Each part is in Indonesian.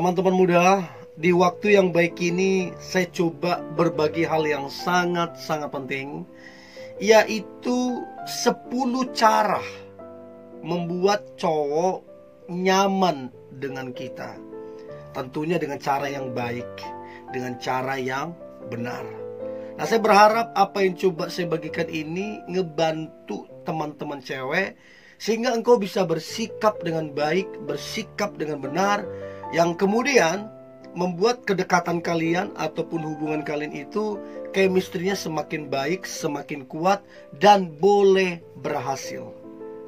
Teman-teman muda, di waktu yang baik ini saya coba berbagi hal yang sangat-sangat penting, yaitu 10 cara membuat cowok nyaman dengan kita. Tentunya dengan cara yang baik, dengan cara yang benar. Nah, saya berharap apa yang coba saya bagikan ini ngebantu teman-teman cewek, sehingga engkau bisa bersikap dengan baik, bersikap dengan benar, yang kemudian membuat kedekatan kalian ataupun hubungan kalian itu chemistry-nya semakin baik, semakin kuat, dan boleh berhasil.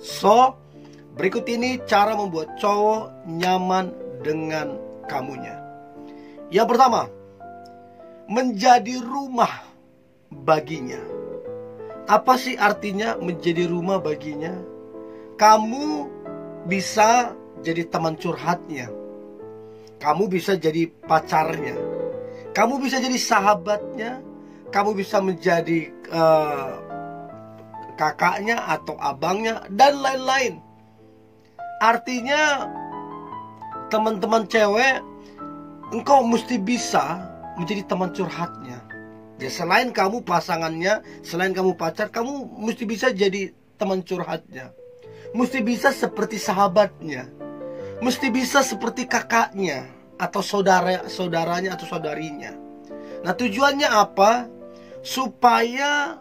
So, berikut ini cara membuat cowok nyaman dengan kamunya. Yang pertama, menjadi rumah baginya. Apa sih artinya menjadi rumah baginya? Kamu bisa jadi teman curhatnya, kamu bisa jadi pacarnya, kamu bisa jadi sahabatnya, kamu bisa menjadi kakaknya atau abangnya, dan lain-lain. Artinya teman-teman cewek, engkau mesti bisa menjadi teman curhatnya. Ya, selain kamu pasangannya, selain kamu pacar, kamu mesti bisa jadi teman curhatnya. Mesti bisa seperti sahabatnya, mesti bisa seperti kakaknya atau saudaranya atau saudarinya. Nah, tujuannya apa? Supaya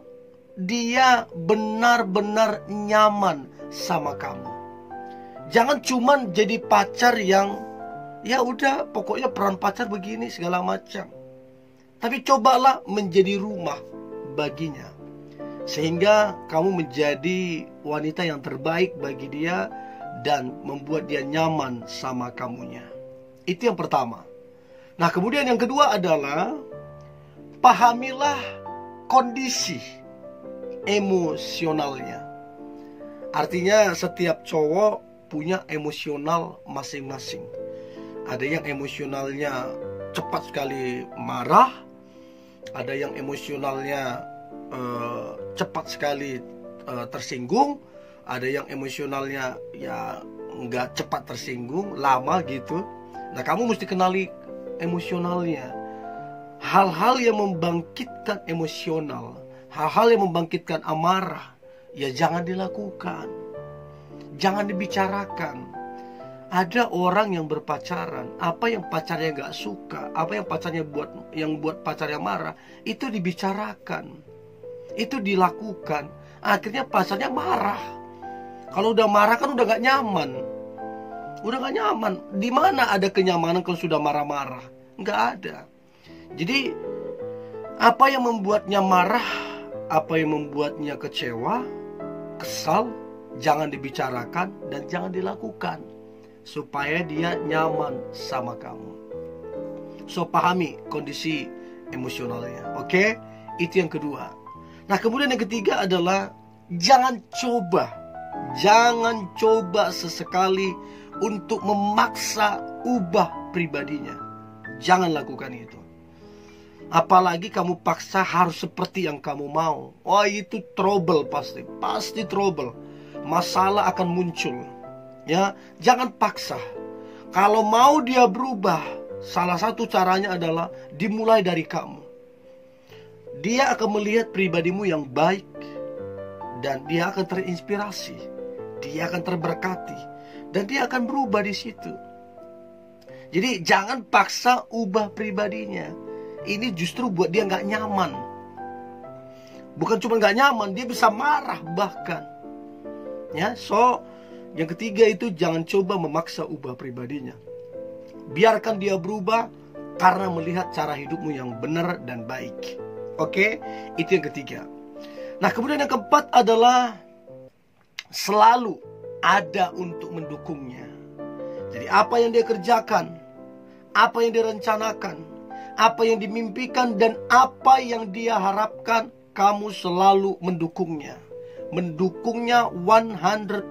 dia benar-benar nyaman sama kamu. Jangan cuman jadi pacar yang ya udah pokoknya peran pacar begini segala macam. Tapi cobalah menjadi rumah baginya, sehingga kamu menjadi wanita yang terbaik bagi dia dan membuat dia nyaman sama kamunya. Itu yang pertama. Nah, kemudian yang kedua adalah pahamilah kondisi emosionalnya. Artinya setiap cowok punya emosional masing-masing. Ada yang emosionalnya cepat sekali marah, ada yang emosionalnya cepat sekali tersinggung, ada yang emosionalnya ya nggak cepat tersinggung, lama gitu. Nah, kamu mesti kenali emosionalnya. Hal-hal yang membangkitkan emosional, hal-hal yang membangkitkan amarah, ya jangan dilakukan, jangan dibicarakan. Ada orang yang berpacaran, apa yang pacarnya gak suka, apa yang pacarnya buat pacarnya marah, itu dibicarakan, itu dilakukan. Akhirnya pacarnya marah. Kalau udah marah kan udah gak nyaman, udah gak nyaman. Di mana ada kenyamanan kalau sudah marah-marah? Gak ada. Jadi apa yang membuatnya marah, apa yang membuatnya kecewa, kesal, jangan dibicarakan dan jangan dilakukan, supaya dia nyaman sama kamu. So, pahami kondisi emosionalnya. Oke? Itu yang kedua. Nah, kemudian yang ketiga adalah jangan coba sesekali untuk memaksa ubah pribadinya. Jangan lakukan itu. Apalagi kamu paksa harus seperti yang kamu mau. Wah, itu trouble pasti trouble. Masalah akan muncul. Ya, jangan paksa. Kalau mau dia berubah, salah satu caranya adalah dimulai dari kamu. Dia akan melihat pribadimu yang baik dan dia akan terinspirasi, dia akan terberkati dan dia akan berubah di situ. Jadi jangan paksa ubah pribadinya. Ini justru buat dia nggak nyaman. Bukan cuma nggak nyaman, dia bisa marah bahkan. Ya, so yang ketiga itu jangan coba memaksa ubah pribadinya. Biarkan dia berubah karena melihat cara hidupmu yang benar dan baik. Oke, itu yang ketiga. Nah, kemudian yang keempat adalah selalu ada untuk mendukungnya. Jadi apa yang dia kerjakan, apa yang dia rencanakan, apa yang dimimpikan, dan apa yang dia harapkan, kamu selalu mendukungnya. Mendukungnya 100%.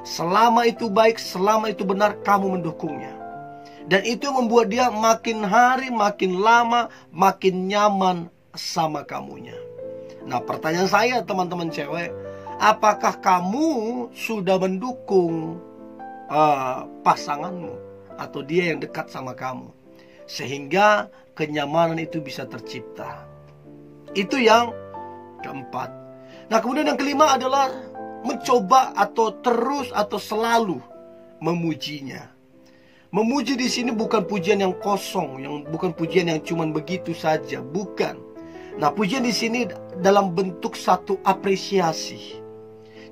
Selama itu baik, selama itu benar, kamu mendukungnya. Dan itu membuat dia makin hari, makin lama, makin nyaman sama kamunya. Nah, pertanyaan saya teman-teman cewek, apakah kamu sudah mendukung pasanganmu? atau dia yang dekat sama kamu, sehingga kenyamanan itu bisa tercipta. Itu yang keempat. Nah, kemudian yang kelima adalah mencoba atau terus atau selalu memujinya. Memuji di sini bukan pujian yang kosong, bukan pujian yang cuman begitu saja, bukan. Nah, pujian di sini dalam bentuk satu apresiasi.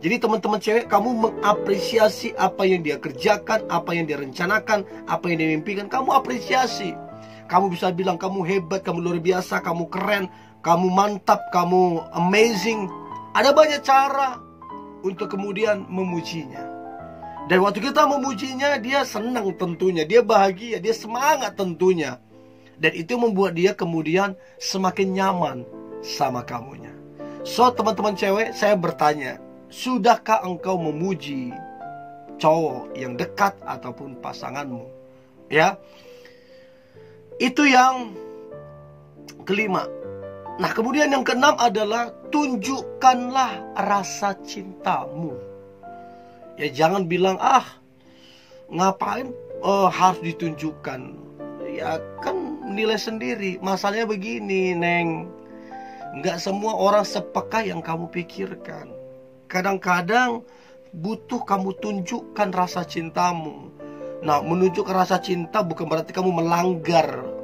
Jadi teman-teman cewek, kamu mengapresiasi apa yang dia kerjakan, apa yang dia rencanakan, apa yang dia mimpikan. Kamu apresiasi. Kamu bisa bilang kamu hebat, kamu luar biasa, kamu keren, kamu mantap, kamu amazing. Ada banyak cara untuk kemudian memujinya. Dan waktu kita memujinya, dia senang tentunya, dia bahagia, dia semangat tentunya. Dan itu membuat dia kemudian semakin nyaman sama kamunya. So, teman-teman cewek, saya bertanya, sudahkah engkau memuji cowok yang dekat ataupun pasanganmu? Ya, itu yang kelima. Nah, kemudian yang keenam adalah tunjukkanlah rasa cintamu. Ya, jangan bilang, ngapain harus ditunjukkan. Ya, kan nilai sendiri. Masalahnya begini, Neng, nggak semua orang sepeka yang kamu pikirkan. Kadang-kadang butuh kamu tunjukkan rasa cintamu. Nah, menunjukkan rasa cinta bukan berarti kamu melanggar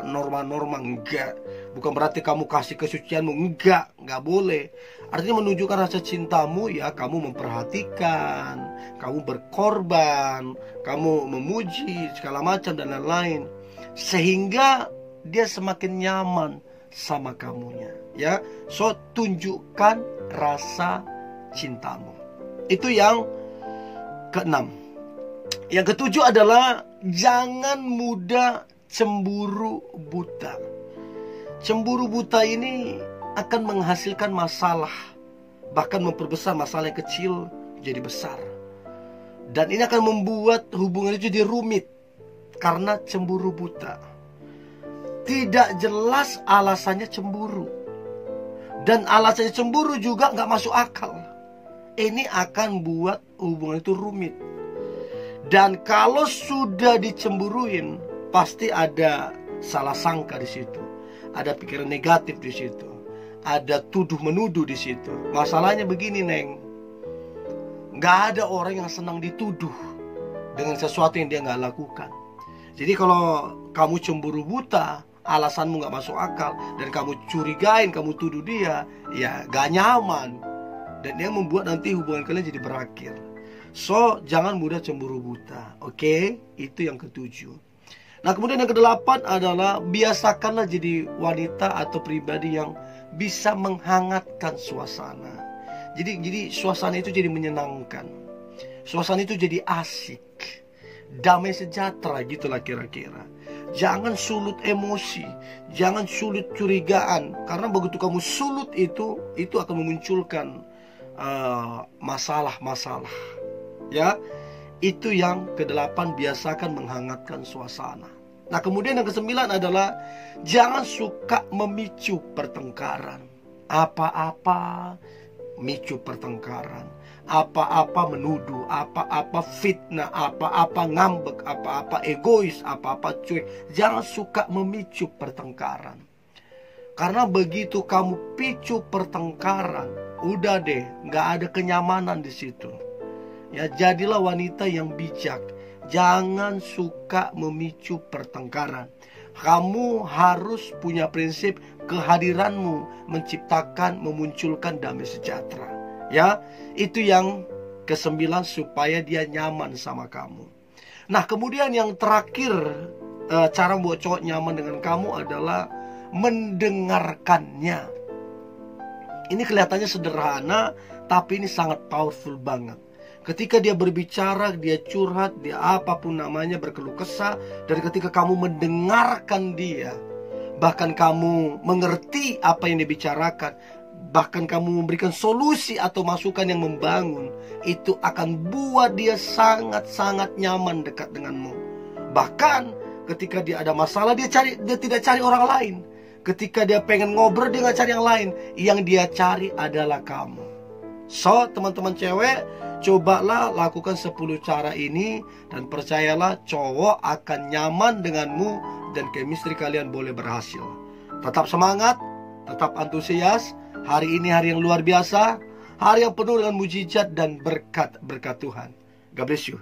norma-norma, enggak. Bukan berarti kamu kasih kesucianmu, enggak boleh. Artinya menunjukkan rasa cintamu, ya kamu memperhatikan, kamu berkorban, kamu memuji segala macam dan lain-lain, sehingga dia semakin nyaman sama kamunya. Ya, so tunjukkan rasa cintamu. Itu yang keenam. Yang ketujuh adalah jangan mudah cemburu buta. Cemburu buta ini akan menghasilkan masalah, bahkan memperbesar masalah yang kecil jadi besar. Dan ini akan membuat hubungan itu jadi rumit karena cemburu buta. Tidak jelas alasannya cemburu, dan alasannya cemburu juga nggak masuk akal. Ini akan buat hubungan itu rumit. Dan kalau sudah dicemburuin, pasti ada salah sangka di situ, ada pikiran negatif di situ, ada tuduh menuduh di situ. Masalahnya begini, Neng, nggak ada orang yang senang dituduh dengan sesuatu yang dia nggak lakukan. Jadi kalau kamu cemburu buta, alasanmu nggak masuk akal, dan kamu curigain, kamu tuduh dia, ya gak nyaman. Dan dia membuat nanti hubungan kalian jadi berakhir. So, jangan mudah cemburu buta. Oke? Itu yang ketujuh. Nah, kemudian yang kedelapan adalah biasakanlah jadi wanita atau pribadi yang bisa menghangatkan suasana. Jadi suasana itu jadi menyenangkan. Suasana itu jadi asik. Damai sejahtera gitulah kira-kira. Jangan sulut emosi, jangan sulut curigaan, karena begitu kamu sulut itu akan memunculkan masalah-masalah. Ya, itu yang kedelapan, biasakan menghangatkan suasana. Nah, kemudian yang kesembilan adalah jangan suka memicu pertengkaran. Apa-apa micu pertengkaran, apa-apa menuduh, apa-apa fitnah, apa-apa ngambek, apa-apa egois, apa-apa cuek. Jangan suka memicu pertengkaran. Karena begitu kamu picu pertengkaran, udah deh, nggak ada kenyamanan di situ. Ya, jadilah wanita yang bijak. Jangan suka memicu pertengkaran. Kamu harus punya prinsip kehadiranmu menciptakan, memunculkan damai sejahtera. Ya, itu yang kesembilan, supaya dia nyaman sama kamu. Nah, kemudian yang terakhir, cara membuat cowok nyaman dengan kamu adalah mendengarkannya. Ini kelihatannya sederhana, tapi ini sangat powerful banget. Ketika dia berbicara, dia curhat, dia apapun namanya, berkeluh kesah, dan ketika kamu mendengarkan dia, bahkan kamu mengerti apa yang dibicarakan, bahkan kamu memberikan solusi atau masukan yang membangun, itu akan buat dia sangat-sangat nyaman dekat denganmu. Bahkan ketika dia ada masalah, dia tidak cari orang lain. Ketika dia pengen ngobrol, dia nggak cari yang lain. Yang dia cari adalah kamu. So, teman-teman cewek, Cobalah lakukan 10 cara ini, dan percayalah cowok akan nyaman denganmu dan chemistry kalian boleh berhasil. Tetap semangat, tetap antusias. Hari ini hari yang luar biasa, hari yang penuh dengan mujizat dan berkat-berkat Tuhan. God bless you.